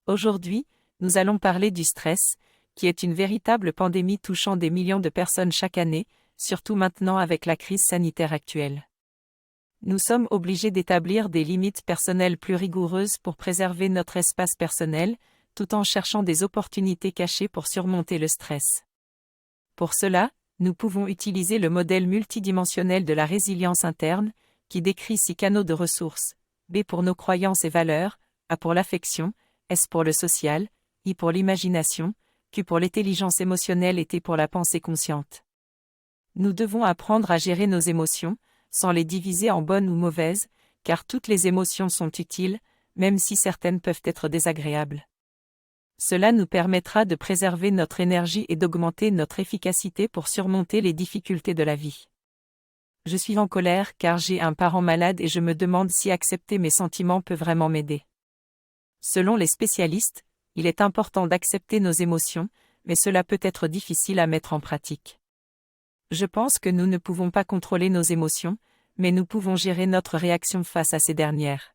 Aujourd'hui, nous allons parler du stress, qui est une véritable pandémie touchant des millions de personnes chaque année, surtout maintenant avec la crise sanitaire actuelle. Nous sommes obligés d'établir des limites personnelles plus rigoureuses pour préserver notre espace personnel, tout en cherchant des opportunités cachées pour surmonter le stress. Pour cela, nous pouvons utiliser le modèle multidimensionnel de la résilience interne, qui décrit 6 canaux de ressources: B pour nos croyances et valeurs, A pour l'affection, S pour le social, I pour l'imagination, Q pour l'intelligence émotionnelle et T pour la pensée consciente. Nous devons apprendre à gérer nos émotions, sans les diviser en bonnes ou mauvaises, car toutes les émotions sont utiles, même si certaines peuvent être désagréables. Cela nous permettra de préserver notre énergie et d'augmenter notre efficacité pour surmonter les difficultés de la vie. Je suis en colère car j'ai un parent malade et je me demande si accepter mes sentiments peut vraiment m'aider. Selon les spécialistes, il est important d'accepter nos émotions, mais cela peut être difficile à mettre en pratique. Je pense que nous ne pouvons pas contrôler nos émotions, mais nous pouvons gérer notre réaction face à ces dernières.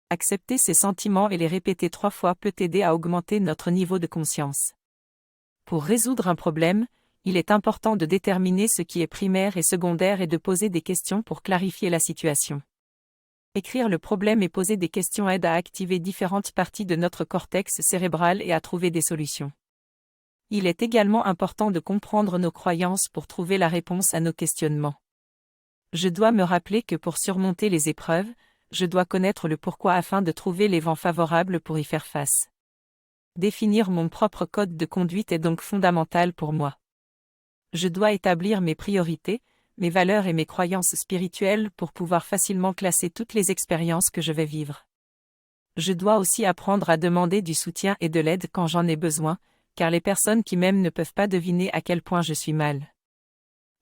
Accepter ces sentiments et les répéter 3 fois peut aider à augmenter notre niveau de conscience. Pour résoudre un problème, il est important de déterminer ce qui est primaire et secondaire et de poser des questions pour clarifier la situation. Écrire le problème et poser des questions aide à activer différentes parties de notre cortex cérébral et à trouver des solutions. Il est également important de comprendre nos croyances pour trouver la réponse à nos questionnements. Je dois me rappeler que pour surmonter les épreuves, je dois connaître le pourquoi afin de trouver les vents favorables pour y faire face. Définir mon propre code de conduite est donc fondamental pour moi. Je dois établir mes priorités, mes valeurs et mes croyances spirituelles pour pouvoir facilement classer toutes les expériences que je vais vivre. Je dois aussi apprendre à demander du soutien et de l'aide quand j'en ai besoin, car les personnes qui m'aiment ne peuvent pas deviner à quel point je suis mal.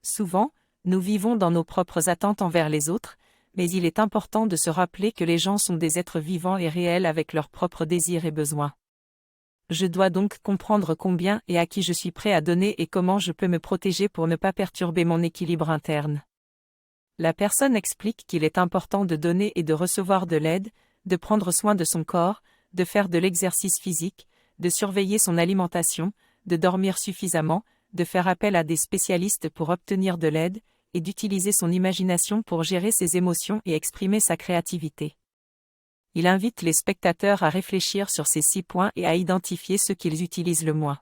Souvent, nous vivons dans nos propres attentes envers les autres, mais il est important de se rappeler que les gens sont des êtres vivants et réels avec leurs propres désirs et besoins. Je dois donc comprendre combien et à qui je suis prêt à donner et comment je peux me protéger pour ne pas perturber mon équilibre interne. La personne explique qu'il est important de donner et de recevoir de l'aide, de prendre soin de son corps, de faire de l'exercice physique, de surveiller son alimentation, de dormir suffisamment, de faire appel à des spécialistes pour obtenir de l'aide, et d'utiliser son imagination pour gérer ses émotions et exprimer sa créativité. Il invite les spectateurs à réfléchir sur ces 6 points et à identifier ceux qu'ils utilisent le moins.